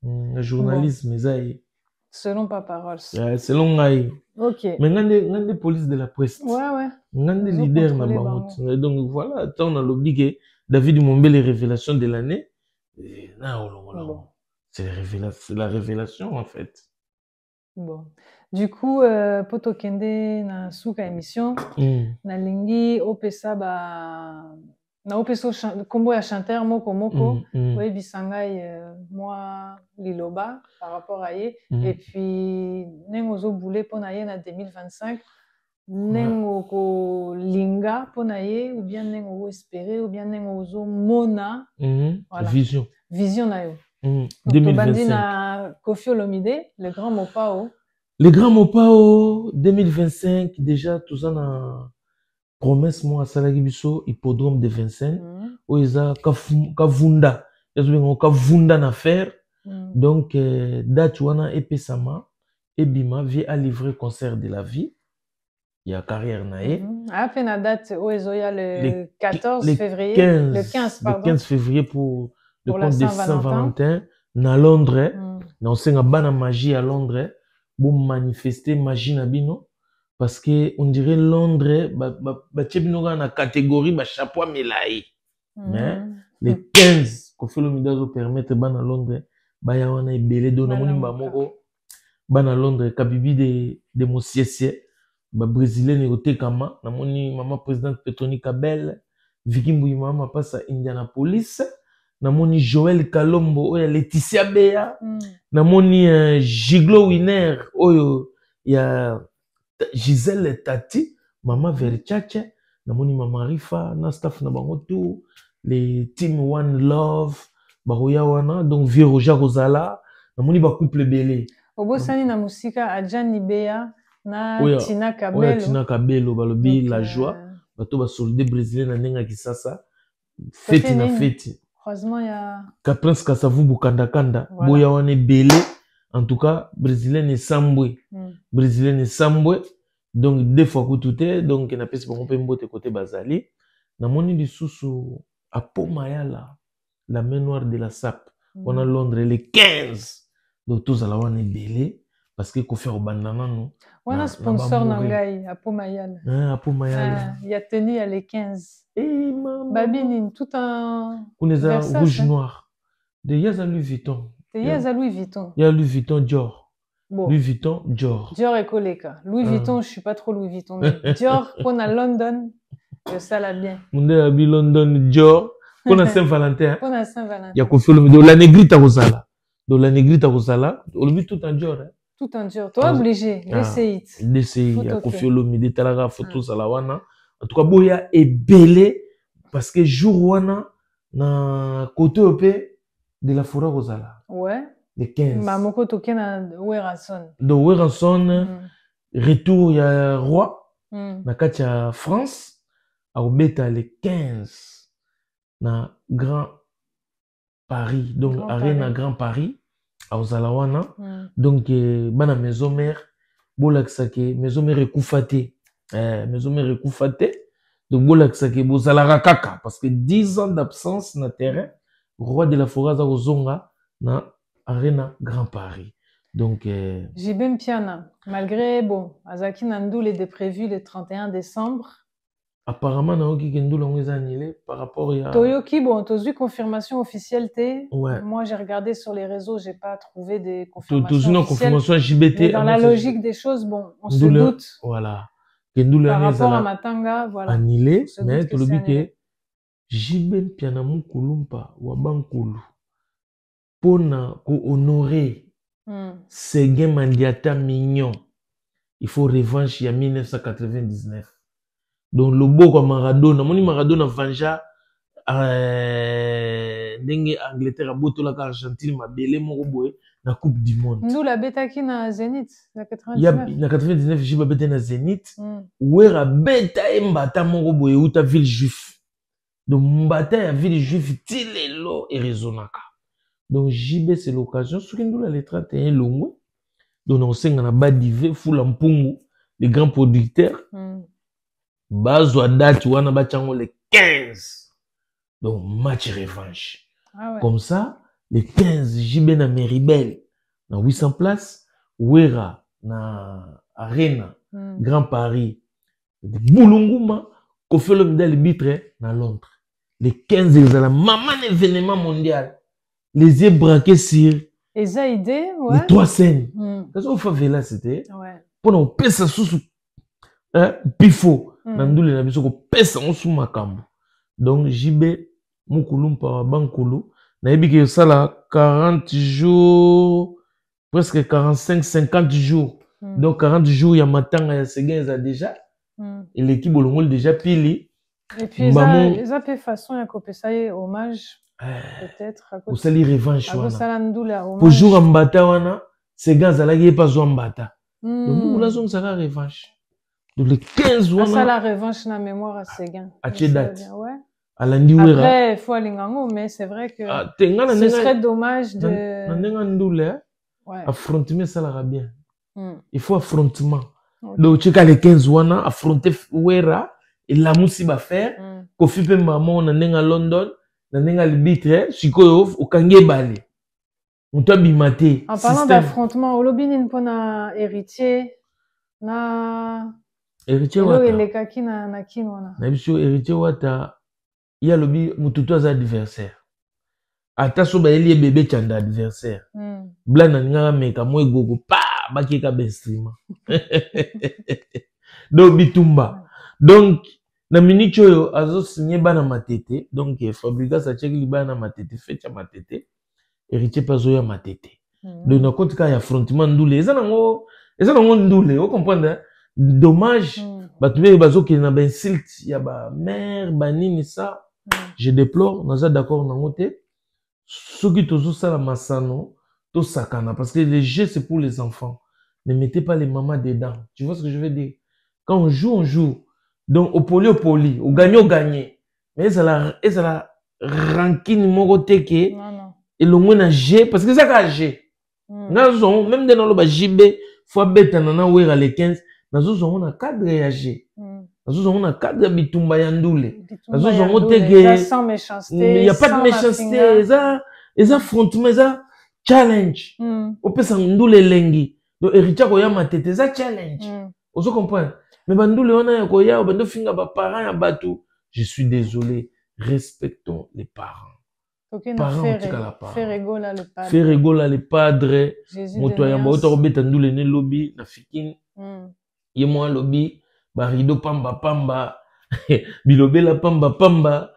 A: Le journalisme ça y est.
B: Selon Paparols.
A: Selon Ngaï.
B: OK.
A: Mais ngande police de la presse.
B: Ouais.
A: Ngande leader na bango. Donc voilà, tant on a l'obligé David Mombele révélation de l'année. C'est la révélation en fait.
B: Bon. Du coup, poto kende na suka émission, na lingi opesa na opeso kombo ya chanteur moko ouais bisangai moi liloba par rapport à ye et puis nengo zo boulé pona ye na 2025 nengo ko linga pona ye ou bien nengo espérer ou bien nengo zo mona
A: voilà. Vision
B: na yo
A: 2025
B: na Koffi Olomide le grand Mopao.
A: Le grand Mopao 2025 déjà tout ça na promesse moi à Salagibiso hippodrome de Vincennes où ils a kavunda na faire donc date wana epesama ebima vie à livrer concert de la vie il y a carrière nae
B: a fait na date où ils a le 14 février le 15
A: février pour le compte de Saint-Valentin na Londres na osenga bana magie à Londres pour manifester magie na bino parce que on dirait Londres ba tchebino na catégorie ba chapeau melai mais les 15 Koffi Olomide zo permettre bana Londres ba ya wana ebele do na moni ba moko bana Londres kabibi de mosiesie ba brésilien ne otekama na moni maman présidente Petroni Kabel Vicky Mbuyi mama passa Indianapolis na moni Joël Kalombo oya Laetitia Bea na moni Giglo Winner oyo ya Gisèle Tati maman Verchache na moni mama Rifa na staff na bango tout les team One Love baroya wana donc vieux Roger Rosala na moni ba couple belé
B: obosani na musika Adjani Bea na Tina Kabelo
A: oya Tina Kabelo balobi la joie bato ba soldé brésilien na nenga kisasa fête na fête
B: croisement ya
A: Prince Kasavubu kanda kanda boya wana belé en tout cas brésilien et sambwe brésilien et sambwe donc deux fois coûté donc na pesi bango pe mbote côté bazali na moni lisusu à Pomayala la main noire de la SAP on a Londres les 15 donc tous à la wana belé parce que ko faire bandana non.
B: On a sponsor nangai Apo Mayal.
A: Apo Mayal.
B: Il y a tenu à les 15. Babine tout un
A: Kuneza rouge noir. De Yaza Louis Vuitton.
B: De Yaza Louis Vuitton.
A: Il y a Louis Vuitton Dior.
B: Bon.
A: Louis Vuitton Dior.
B: Dior et Koleka. Louis Vuitton, je suis pas trop Louis Vuitton. Mais Dior, qu'on a London, ça l'a bien.
A: On a London Dior. Qu'on a Saint-Valentin.
B: Qu'on a Saint-Valentin.
A: Il y a qu'on fait de la négrite à Rosala. De la négrite à Rosala. On le tout en Dior.
B: Tout en Dior. Toi obligé. D'essayer.
A: D'essayer. Il y a qu'on fait le midi talaga photo salawana. En tout cas, Boya est belé parce que jour wana na côté opé de la forêt Rosala.
B: Ouais.
A: Les 15.
B: Mamoko token à Werason.
A: De Werason, retour il y a roi. Na katia France. A obeta les 15. Na Grand Paris. Donc, Arena Grand Paris. A Ozalawana. Donc, bana maison mère. Bolaksake. Maison mère ekoufate. Maison mère ekoufate. Donc, Bolaksake. Bozalara kaka. Parce que 10 ans d'absence na terrain. Roi de la forêt za Ozonga. Na Arena Grand Paris. Donc,
B: Jibem Piana, malgré, bon, Azaki Nandoul est prévu le 31 décembre.
A: Apparemment, Naoki Kendoul on les a annulés par rapport à...
B: Toyoki, bon, tu as vu confirmation officielle T.
A: Ouais.
B: Moi, j'ai regardé sur les réseaux, j'ai pas trouvé des confirmations officielles.
A: Confirmation JBT.
B: Mais dans la logique des choses, bon, on se doute.
A: Voilà. Kendoul
B: par rapport à Matanga, voilà.
A: Annulé, mais tu le dis que Jibem Piana Moukoulumpa, Wabankulu. Pour honorer Séguin Mandiata Mignon, il faut revanche il y a 1999. Donc le beau comme Maradona, mon Maradona vanja dengue Angleterre a boto la Argentine ma belé mon boy na Coupe du Monde.
B: Nous la bêta qui na Zénith na 99.
A: Il y a na 99 j'ai bêta na Zénith. Où era bêta mbata mon boy ou ta ville juif. Donc mbata ya ville juif tilelo et raisonnaka. Donc JB c'est l'occasion sur une doula les 31 longo. Donc on sait qu'on a badivé fou lampungu les grands producteurs. Bazwa date wana bachango les 15. Donc match revanche.
B: Ah ouais.
A: Comme ça les 15 JB na Meribel na 800 places, Wera na Arena Grand Paris. Boulunguma ko fait le médaille bitre na Londres. Les 15 ils ont maman événement mondial. Les yeux braqués sur
B: et ça idée ouais
A: les 3 scènes parce que favela c'était
B: ouais
A: pendant pesa sous bifo nandule na biso ko pesa sous makambo donc JB Moukoulumpa Bankulu na yebi que ça là 40 jours presque 45-50 jours donc 40 jours ya matanga ya Séguin ça déjà et l'équipe olongol déjà pili
B: et puis ils a fait façon ya kopesa hommage peut-être
A: au sali revanche
B: wana
A: pour jour mbata wana Séguin zalaki pas zo mbata donc nous là ça la revanche donc les 15 wana
B: ça la revanche na mémoire à Séguin
A: à date
B: ouais
A: alandi wera
B: après il faut alingango mais c'est vrai que ce serait dommage de
A: nandenga ndule
B: ouais
A: affrontement ça la bien il faut affrontement donc tu as les 15 wana affronter wera et la musiba faire Kofi pe maman nandenga London nandenga libitre sikoyo okange bale muta bimate
B: en parlant d'affrontement olobini mpona héritier na
A: héritier wata
B: elekaki na kinwana
A: na biso héritier wata ya lobi mututu aza adversaire ata so bayeli bébé chanda adversaire blana nga meka mo egoko pa bakeka benstrima do bitumba donc na minute oyo azo signé bana matete donc Fabregas a check li bana matete fecha matete héritier pas oya matete donc na compte ka ya affrontement ndule eza nango ndule o comprendre dommage batube bazo ki na ben silt ya ba mère banini ça je déplore naza d'accord nango te soki tozo sala masano to sakana parce que les jeux c'est pour les enfants ne mettez pas les mamans dedans tu vois ce que je veux dire quand on joue donc au poli au gagné mais ça la ranking moko teke et le moins na G parce que ça ka G nazo même dans le ba JB faut beta nana wera les 15 nazo on a cadre ya G nazo on a cadre bitumba ya ndule nazo on teke
B: sans méchanceté
A: il y a pas de méchanceté ça affrontement ça challenge au pesa ndule lengi donc héritier koya matete ça challenge vous comprenez mais bandule wana ya koya bando finga ba parents ya bato je suis désolé respectons les parents faire rigola le padre moto ya mbota robeta ndule ne lobby na fikini ye mo lobby ba rido pamba pamba bilobela pamba pamba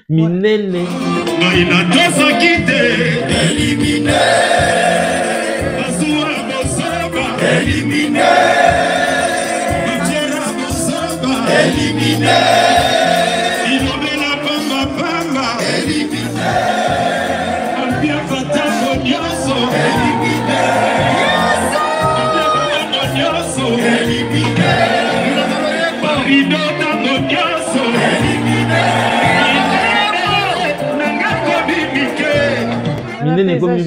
A: minene
G: ina tosa kite éliminé azura bosaba éliminé Jera bosaba éliminé bilobela pamba pamba éliminé ambia fatango nyoso éliminé nyoso éliminé rido tango nyoso éliminé
A: minene comme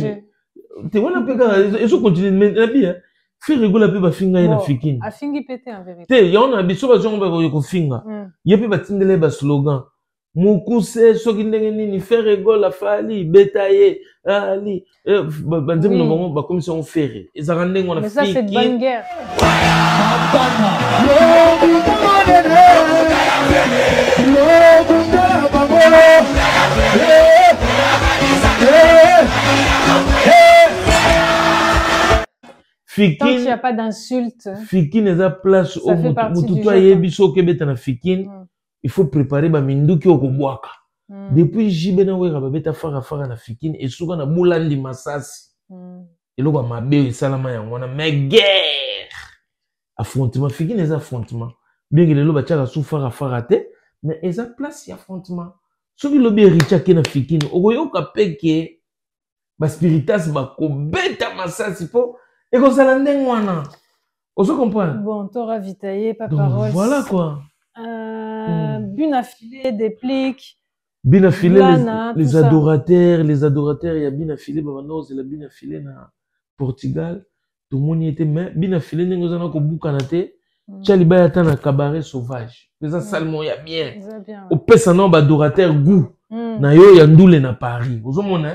A: te wana peka eso continue mais bien faire rigola pe ba finga ina fikini
B: afingi pété en vérité
A: te yona biso ba zongo ba ko finga yepe ba tindele ba slogan mukuse soki ndenge nini faire rigola fali betaye ali banzem no bango ba commission faire ezaka ndenge wana
B: mais ça c'est de bonne guerre Tant qu'il n'y a pas d'insulte.
A: Fikine eza place au mututu ayebi soki beta na fikine. Il faut préparer ba minduki okobwaka. Depuis jibena wera ba beta fara na fikine et soka na bulandi masasi. Eloko mabe esalama yango wana mais guerre. Affrontement fikine eza affrontement. Bien que lelo ba tchaka sou fara te mais eza place ya affrontement. Soki lobi héritier ke na fikine okoyoka peke ba spiritas ba ko beta masasi po et comme ça l'année on se comprend.
B: Bon, t'auras vitaillé, pas parole.
A: Voilà quoi.
B: Bune affilée, des pliques.
A: Bune affilée, les adorateurs, il y a bune affilée, c'est la bune affilée na Portugal. Tout le monde y était, mais bune affilée, nous avons un boucanate. Tchaliba yata na cabaret sauvage. Mais ça, salement, y a bien. Au pèse un adorateur goût. Na yo yandoule na Paris. Vous comprenez?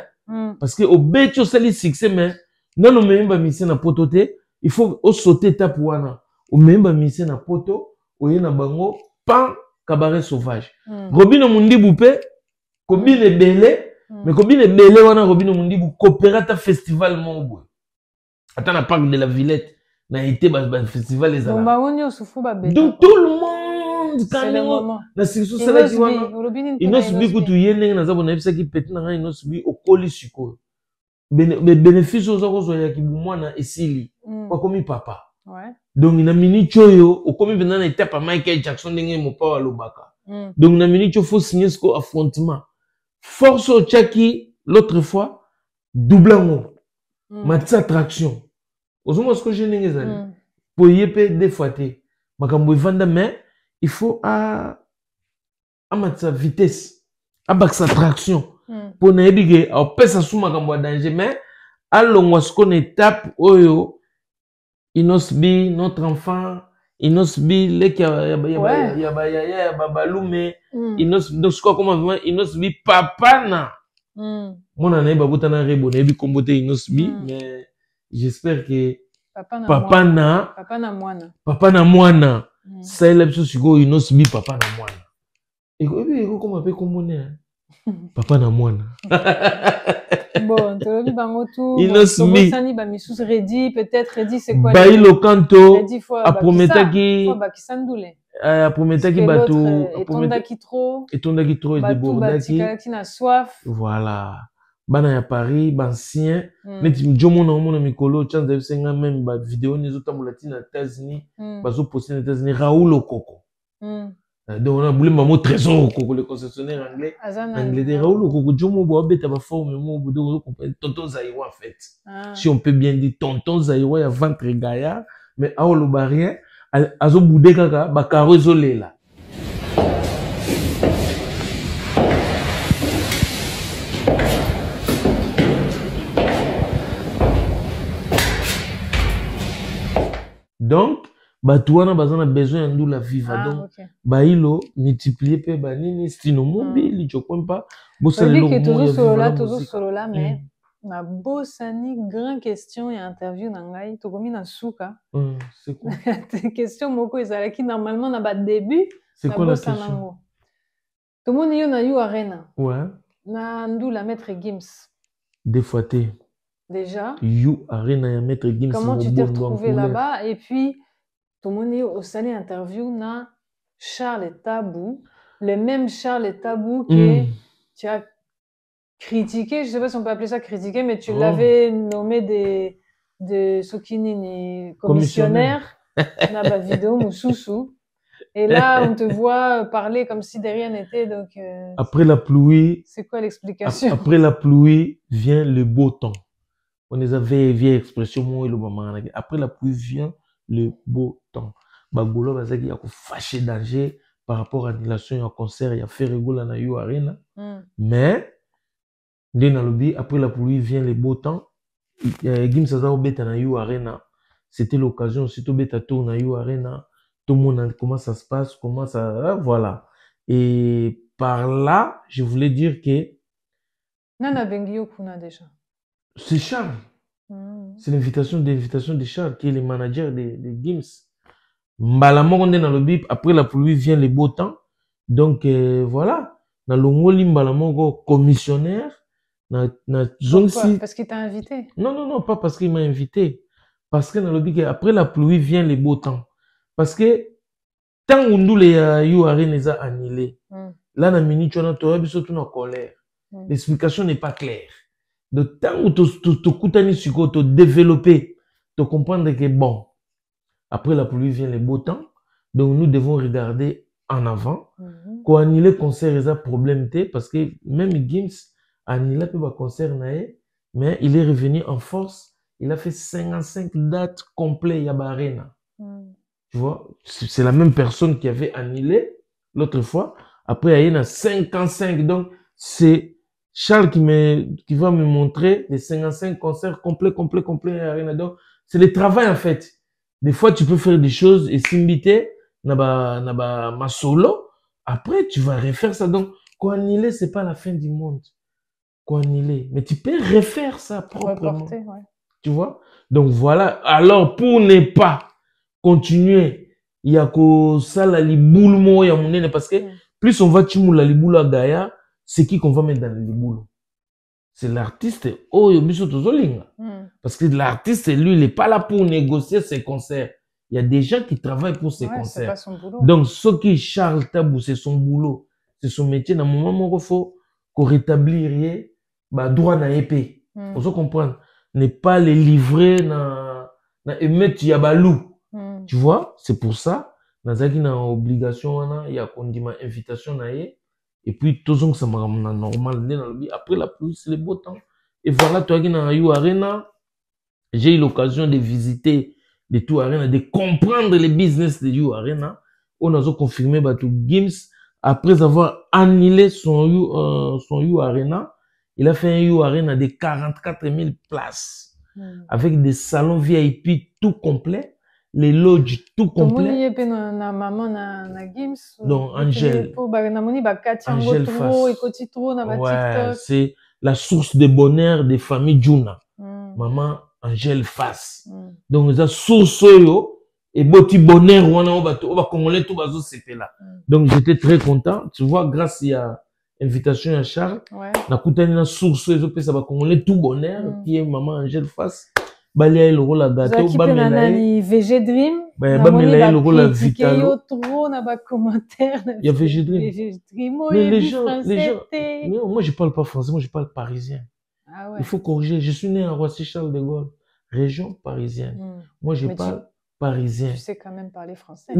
A: Parce que au bête, au sali succès, mais non, on memba mission na poto te, il faut sauter étape wana. On memba mission na poto, on y na bango pan cabaret sauvage. Robino mundi boupe, kobine belé, mais kobine belé wana Robino mundi bou coopérata festival mobo. Attends na parc de la Villette, na été ba festival les ala. Donc tout le monde quand na siso sala di wana. Inosbi kutu yene na zabo na ebisa ki peti na inosbi okoli siko. Bénéfice aux autres ya kibumwana esili kwa komi papa donc na mini choyo okomi benda na étape Michael Jackson ndenge mopa wa lobaka donc na mini cho faut signer ce affrontement force au chaki l'autre fois doublango matisa traction ozoma ce que je ndenge zali pour yepe des fois te makambo evanda mais il faut à matisa vitesse à baksa traction pour na ebige au pesa suma kambo danger mais allons ce qu'on étape oyo inosbi notre enfant inosbi le ya babalume inosbi donc quoi comment vraiment inosbi papa na mona na ba botana rebo na ebi kombote inosbi mais j'espère que papa na mwana ça est la chose siko inosbi papa na mwana et comment peut componer papa na mwana
B: bon tolobi bango tout
A: inosbi
B: ba misus ready peut-être ready c'est quoi
A: bailo kanto aprometaki bato
B: etondaki trop
A: et débordaki
B: na soif
A: voilà bana ya Paris bancien neti jomo na mona mikolo chance de senga même ba vidéo nizo tambola tina États-Unis bazo poster aux États-Unis Raoul Okoko donc on a voulu maman trésor Okoko le concessionnaire anglais de Raoul Okoko jomo bo beta ba forme mo bo do comprendre tonton Zaïwa en fait si on peut bien dire tonton Zaïwa ya ventre gaillard mais a lo barien azo boudé kaka ba karo zolela. Donc batouana bazana besoin de la vivre donc bailo multiplier pe banini stino mobile je comprends pas
B: bossa le toujours solo là mais Na bosani, grande question et interview nangai, tokomi na souka.
A: C'est quoi?
B: Question moko ezalaki normalement na ba début.
A: C'est quoi la question?
B: Tout le monde na You Arena.
A: Ouais.
B: Na Ndula Maître Gims.
A: Des fois t'es.
B: Déjà.
A: You Arena ya Maître Gims.
B: Comment tu t'es retrouvé là-bas? Et puis, tout le monde au salé interview na Charles Tabou. Le même Charles Tabou que tu as critiqué, je ne sais pas si on peut appeler ça critiquer, mais tu l'avais nommé de Sokinini commissionnaire dans la vidéo Moussoussou. Et là, on te voit parler comme si de rien n'était. Donc,
A: après la pluie,
B: c'est quoi l'explication?
A: Après la pluie vient le beau temps. On les avait vieille expression, moi et le maman. Après la pluie vient le beau temps. Bagolo bazaki ya ko fâché danger par rapport à l'annulation d'un concert, il y a fait rigoler dans You Arena. Mais après la pluie vient le beau temps. Gims Aza obeta na You Arena. C'était l'occasion aussi de beta tour na You Arena. Tout le monde comment ça se passe, comment ça voilà. Et par là, je voulais dire que
B: Nana Bengio Kuna déjà.
A: C'est Charles. C'est l'invitation de Charles qui est le manager de Gims. Après la pluie vient le beau temps. Donc voilà. Dans le Ngoli Mbalamongo commissionnaire.
B: Pourquoi? Parce qu'il t'a invité?
A: Non, pas parce qu'il m'a invité. Parce que après la pluie vient le beau temps. Parce que tant que les You Arena les a annulés, là, na minute, on a surtout en colère. L'explication n'est pas claire. De temps où tu développer, tu comprendre que bon, après la pluie vient le beau temps, donc nous devons regarder en avant. Quand annuler le concert, il y a problème, parce que même Gims a annulé le concert, mais il est revenu en force. Il a fait 55 dates complètes à Arena. Tu vois, c'est la même personne qui avait annulé l'autre fois. Après, il y a 55. Donc, c'est Charles qui va me montrer les 55 concerts complets à Arena. Donc, c'est le travail, en fait. Des fois, tu peux faire des choses et s'inviter, ma solo. Après, tu vas refaire ça. Donc, quand annuler, c'est pas la fin du monde. Quand annuler. Mais tu peux refaire ça proprement.
B: Reporter, ouais.
A: Tu vois? Donc, voilà. Alors, pour ne pas continuer, il y a que ça, la liboule, moi, ya monene, parce que plus on va tuer la liboule à Gaïa, c'est qui qu'on va mettre dans la liboule? C'est l'artiste, oh, yobiso tozolinga. Parce que l'artiste, lui, il n'est pas là pour négocier ses concerts. Il y a des gens qui travaillent pour ses concerts.
B: C'est pas son boulot.
A: Donc, ce qui Charles Tabou, c'est son boulot, c'est son métier. Dans le moment où il faut qu'on rétablisse, bah, droit na épée. Faut comprendre. Ne pas les livrer na émettre yabalou. Tu vois, c'est pour ça, Nazaki na obligation, il y a qu'on dit ma invitation, et puis, tout ça, ça m'a normal, après la pluie, c'est le beau temps. Et voilà, toi qui na You Arena, j'ai eu l'occasion de visiter les You Arena, de comprendre les business de You Arena. On a confirmé, que Gims, après avoir annulé son You Arena, il a fait un You Arena de 44 000 places, avec des salons VIP tout complets. Les lodges tout complets. Donc, Angèle. Ouais, c'est la source de bonheur des familles Djouna. Maman Angèle Fass. Donc, la source et boti bonheur, on va congolais tout bazo c'était là. Donc, j'étais très content. Tu vois, grâce à l'invitation à Charles, na koutani na source ça va congolais tout bonheur, qui est maman Angèle Fass. Balia le rôle à gâteau,
B: Bamelaï VG Dream,
A: Bamelaï le rôle à Vitalo.
B: Il
A: y a VG Dream. Mais les gens, non, moi je parle pas français, moi je parle parisien.
B: Ah ouais.
A: Il faut corriger. Je suis né à Roissy Charles de Gaulle, région parisienne. Moi je parle parisien.
B: Tu sais quand même parler français.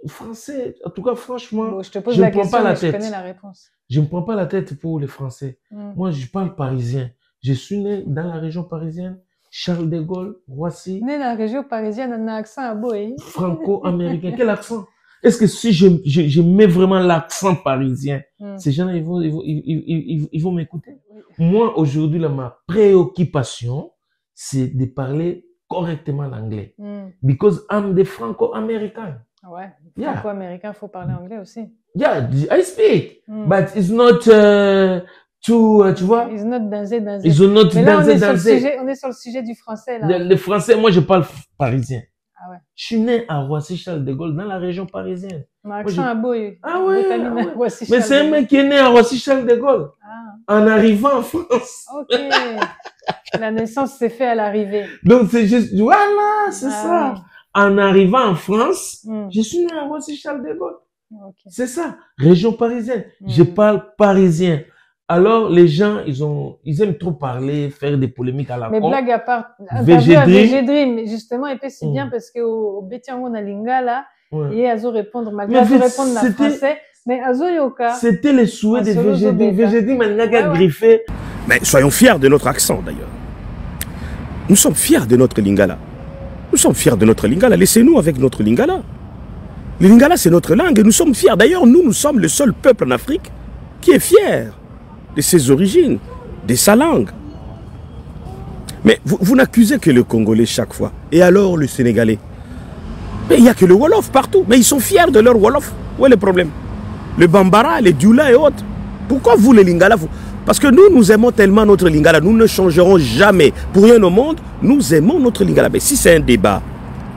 A: Français, en tout cas franchement,
B: bon, je te pose la question,
A: pas la
B: tête. Je connais la réponse.
A: Je ne prends pas la tête pour les Français. Moi je parle parisien. Je suis né dans la région parisienne. Charles de Gaulle, Roissy.
B: Né dans la région parisienne, on a un accent à boy.
A: Franco-américain. Quel accent? Est-ce que si je mets vraiment l'accent parisien, ces gens-là, ils vont m'écouter? Moi, aujourd'hui, ma préoccupation, c'est de parler correctement l'anglais. Because I'm the Franco-Américain.
B: Ouais. Franco-américain, faut parler anglais aussi.
A: Yeah, I speak. But it's not tout, tu vois.
B: Ils notent danger.
A: Ils ont noté
B: Mais là, on
A: danger.
B: est sur le sujet du français, là.
A: Le français, moi, je parle parisien.
B: Ah ouais.
A: Je suis né à Roissy-Charles de Gaulle, dans la région parisienne.
B: Mon accent a beau.
A: Ah ouais.
B: Mais
A: c'est un mec qui est né à Roissy-Charles de Gaulle.
B: Ah.
A: En arrivant en France.
B: Ok. La naissance s'est faite à l'arrivée.
A: Donc, c'est juste, voilà, c'est ça.
B: Oui.
A: En arrivant en France, je suis né à Roissy-Charles de Gaulle.
B: Okay.
A: C'est ça, région parisienne. Je parle parisien. Alors, les gens, ils aiment trop parler, faire des polémiques à la con.
B: Mais blague à part,
A: VG
B: Dream, justement, et puis c'est bien parce qu'au Betiango na Lingala, il y a Azo répondre, malgré Azo répondre en français, mais Azo Yoka.
A: C'était les souhaits des VG Dream. VG Dream, elle n'a qu'à griffer.
I: Mais soyons fiers de notre accent, d'ailleurs. Nous sommes fiers de notre Lingala. Nous sommes fiers de notre Lingala. Laissez-nous avec notre Lingala. Le Lingala, c'est notre langue et nous sommes fiers. D'ailleurs, nous sommes le seul peuple en Afrique qui est fier de ses origines, de sa langue. Mais vous n'accusez que le Congolais chaque fois. Et alors le Sénégalais? Mais il n'y a que le Wolof partout. Mais ils sont fiers de leur Wolof. Où est le problème? Le Bambara, les Dioula et autres. Pourquoi vous, les Lingala, Parce que nous aimons tellement notre Lingala. Nous ne changerons jamais. Pour rien au monde, nous aimons notre Lingala. Mais si c'est un débat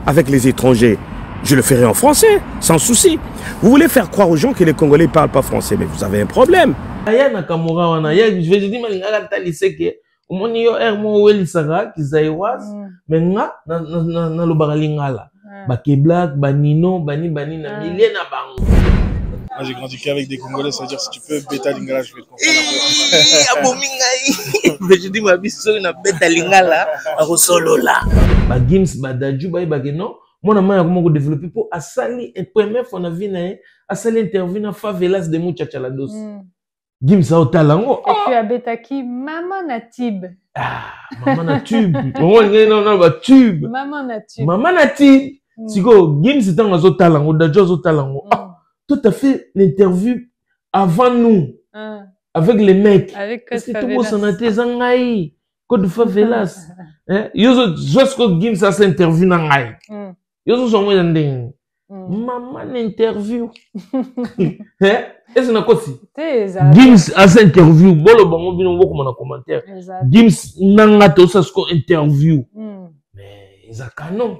I: avec les étrangers, je le ferai en français, sans souci. Vous voulez faire croire aux gens que les Congolais ne parlent pas français, mais vous avez un problème.
A: Aya Nakamura wana ya je vais dire malingala taliseke umoni yo ermo welisaka kizaiwas menga na lobaka lingala ba Keblak ba Nino bani na milliers na bango.
J: Moi j'ai grandi qu'avec des Congolais, ça veut dire si tu peux bêta lingala je vais te comprendre.
A: Abomingai je dis ma biso na bêta lingala akosolola ba Gims ba Dadju ba non moi na maya comment développer pour asali et première fois na vie na asali interview na favelas de Muchacha dos. Gims a otalango.
B: Et puis à Betaki, Maman Natib.
A: Ah, Maman Natib. Non, bah tube.
B: Maman Natib.
A: Maman Natib. Siko, Gims est en otalango, Dadjo otalango. Tout à fait l'interview avant nous. Avec les mecs.
B: Avec
A: Code Favelas. Code Favelas. Yozo, Josko Gims a cette interview na ngai. Yozo son moyen de Maman interview. Est-ce que quoi si Gims a cette interview. Bolo bango bino woko mana commentaire. Gims nanga to sa sko interview. Mais ils a canon.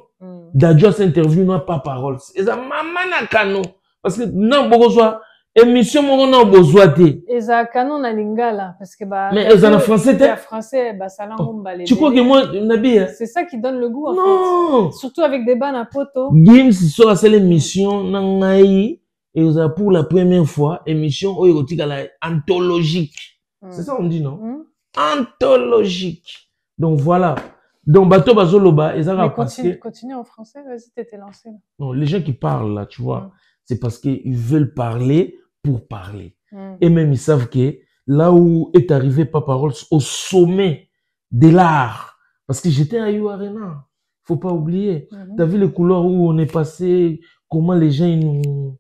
A: Dadjo cette interview n'a pas parole. Ils a maman na canon parce que non beaucoup soit émission mon na besoin té.
B: Ils a canon na lingala parce que bah
A: mais ils en français té.
B: Français bah ça langue balé.
A: Tu crois que moi Nabi
B: c'est ça qui donne le goût en fait. Surtout avec des bannes à poto.
A: Gims sera cette émission nangai. Et vous avez pour la première fois émission érotique à la anthologique. C'est ça on dit non? Anthologique. Donc voilà. Donc bateau bazoloba ils ont
B: continue en français, vas-y t'étais lancé là.
A: Non, les gens qui parlent là, tu vois, c'est parce qu'ils veulent parler pour parler. Et même ils savent que là où est arrivé Papa Rolls au sommet de l'art, parce que j'étais à You Arena, faut pas oublier. T'as vu les couleurs où on est passé, comment les gens ils nous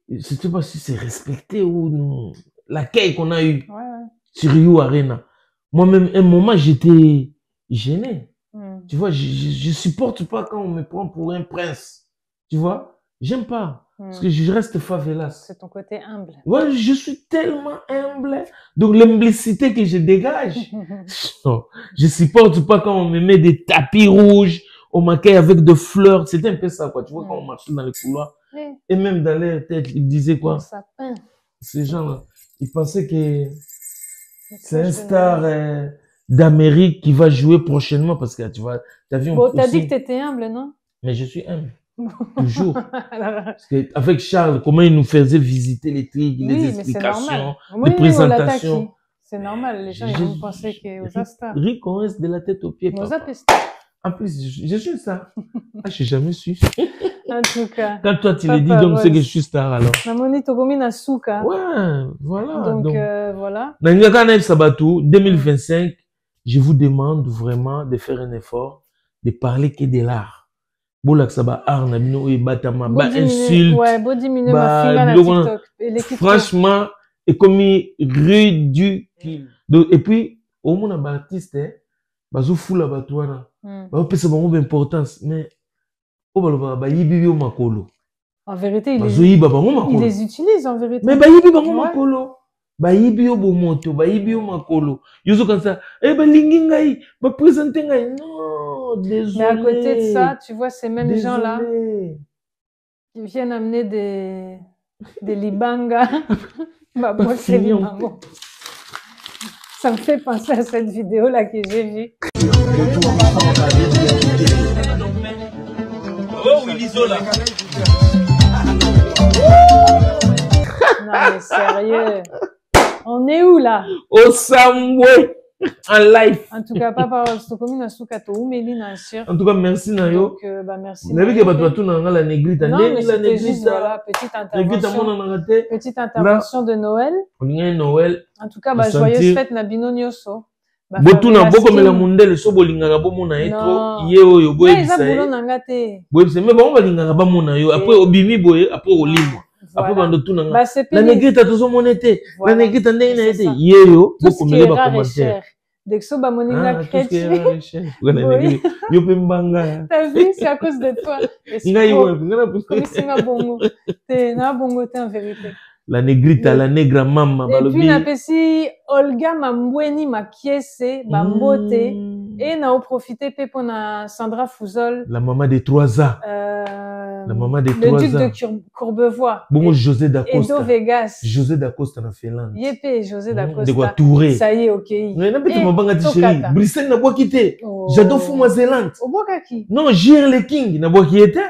A: je sais pas si c'est respecté ou non. L'accueil qu'on a eu sur You Arena. Moi-même, un moment, j'étais gêné. Tu vois, je supporte pas quand on me prend pour un prince. Tu vois, j'aime pas. Parce que je reste favelas.
B: C'est ton côté humble.
A: Ouais, je suis tellement humble. Donc, l'imblicité que je dégage. Non, je supporte pas quand on me met des tapis rouges, on m'accueille avec des fleurs. C'était un peu ça, quoi. Tu vois, quand on marchait dans les couloirs. Et même dans les têtes, ils disaient quoi? Ces gens-là, ils pensaient que c'est un star d'Amérique qui va jouer prochainement parce que tu vois, t'as vu.
B: Bon, t'as dit que t'étais humble, non?
A: Mais je suis humble. Toujours. Parce que avec Charles, comment il nous faisait visiter les trucs, les explications, les présentations.
B: C'est normal, les gens ils vont penser que aux stars.
A: Rick, on reste de la tête aux pieds. En plus, je suis ça. Ah, je n'ai jamais su.
B: En tout cas.
A: Quand toi, tu le dis, donc c'est que je suis star alors.
B: Namoni Togomi na Souka.
A: Ouais, voilà.
B: Donc voilà.
A: Dans Nyakana Sabatou, 2025, je vous demande vraiment de faire un effort, de parler que de l'art. Bolak Saba art, Nabino, et Batama, bah, insulte.
B: Ouais, beau diminuer ma fille à TikTok.
A: Franchement, et comme ridicule. Et puis, au moins, un artiste, bazo fou la batouana. Bah, c'est vraiment d'importance. Mais, en
B: vérité, il les utilise en vérité.
A: Mais bah, il est makolo. bayibi yo bomoto, bayibi yo makolo. Yozo comme ça, balingi ngai, ba présenter ngai. Non, désolé.
B: Mais à côté de ça, tu vois ces mêmes gens-là qui viennent amener des libangas. Bah, moi, c'est libango. Ça me fait penser à cette vidéo-là que j'ai vue.
G: Oh, il isola.
B: Non, mais sérieux. On est où là?
A: Au Samwe, en live.
B: En tout cas, papa, en
A: tout cas, merci Nayo.
B: Donc, bah, merci.
A: Vous avez vu que tu as la négrite.
B: Non, mais c'était juste, voilà, petite intervention de Noël.
A: Noël.
B: En tout cas, bah, joyeuse fête Nabino Nyoso.
A: Botuna boko mela mundele so bolingaka bomona etro ye oyo boye bisa boye bisa mais bon balingaka bamona yo après obimi boye après olimwa après bando tuna la négrite tozo monete la négrite ndenge na ete ye yo boko mela ba commentaire
B: dès que so ba moninga chrétien
A: yo pembanga
B: t'as vu c'est à cause de toi
A: ngai yo ngana
B: comme si na bongo te en vérité.
A: La négrita, la negra mama.
B: Et puis, napesi Olga Mambweni Makiese, Bambote, et n'a profité pour na Sandra Fouzol.
A: La maman des 3 ans. La maman des 3 ans.
B: Le duc de Courbevoie.
A: Bon, José d'Acosta.
B: Edo Vegas.
A: José d'Acosta na Finlande.
B: Yépé, José d'Acosta.
A: De quoi Touré.
B: Ça y est, ok.
A: Mais n'a pas de mabanga de chérie. Bruxelles n'a pas quitté. J'adore Fou-Moi-Zélande.
B: Au Bokaki.
A: Non, J.R. Le King n'a pas quitté.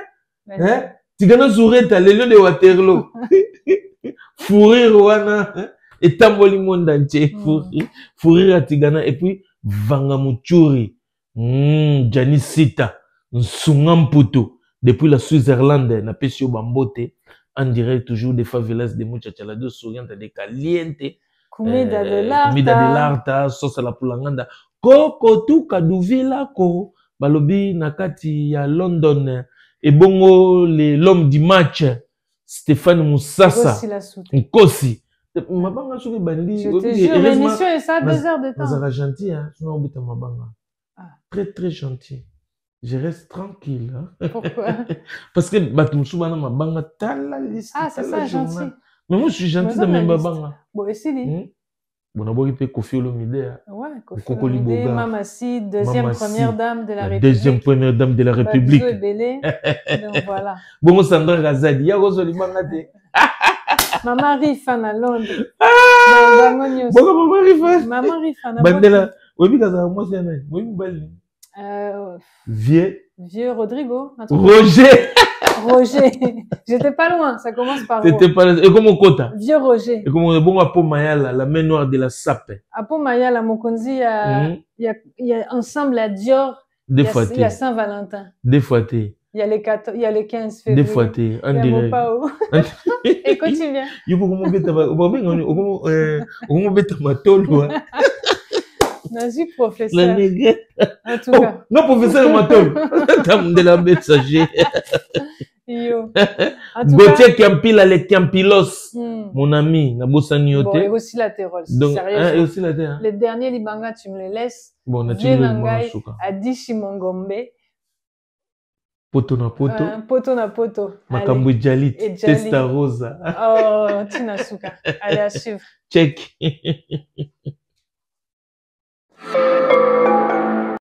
A: Hein? Tigana Zoureta, le lion de Waterloo. Fourir wana etamboli monde entier fourir atigana et puis Vanga Muchuri Janisita Nsungamputo depuis la Suisse-Irlande na pesio bambote en direct toujours des favelas de Muchachala de Souriante de Caliente
B: Comida de
A: l'Arta sauce à la Pulanganda Koko tu kaduvila ko balobi nakati ya London et bongo l'homme du match Stéphane Moussassa, Nkosi. Mabanga soki bandi.
B: Je te jure, l'émission est ça 2 heures de temps.
A: Nazara gentil, hein. Je m'embête Mabanga. Très très gentil. Je reste tranquille. Hein.
B: Pourquoi?
A: Parce que Batumsoubana Mabanga tala liste.
B: Ah, c'est ça, gentil.
A: Mais moi je suis gentil dans mes Mabanga.
B: Bon, et si
A: Bon, d'abord, il peut Kofi Olomide.
B: Ouais, Kofi Olomide, Mamassi, première dame de la République.
A: Deuxième première dame de la République.
B: Donc voilà.
A: Bon, Sandra Gazadi, il y a Rosoli Mangate.
B: Maman Rifan à Londres.
A: Bon, Maman Rifan.
B: Maman Rifan.
A: Bandela. Oui, Gaza, moi c'est un oui, belle.
B: Vieux Rodrigo.
A: Roger.
B: J'étais pas loin, ça commence par
A: T'étais pas loin. Et comme on Kota.
B: Vieux Roger.
A: Et comme on est bon à Mayala, la main noire de la sape.
B: À Mayala, Mokonzi, il y a ensemble à Dior. Il y a Saint-Valentin.
A: Des fois,
B: il y a les 15 février.
A: Des fois, en direct.
B: Et continue.
A: Il faut qu'on mette ma tôle.
B: Vas-y, professeur.
A: La négrette.
B: En tout cas.
A: Non, professeur Matol. Dame de la messager.
B: Yo.
A: Gauthier Campila, les Campilos. Mon ami, Nabosaniote.
B: Bon, et aussi la Térol.
A: Sérieux. Et aussi la Térol.
B: Les derniers Libanga, tu me les laisses.
A: Bon, naturellement.
B: Adishi Mongombe.
A: Poto na poto.
B: Poto na poto.
A: Makambo Jalit. Testa Rosa.
B: Oh, Tina Souka. Allez, à suivre.
A: Check.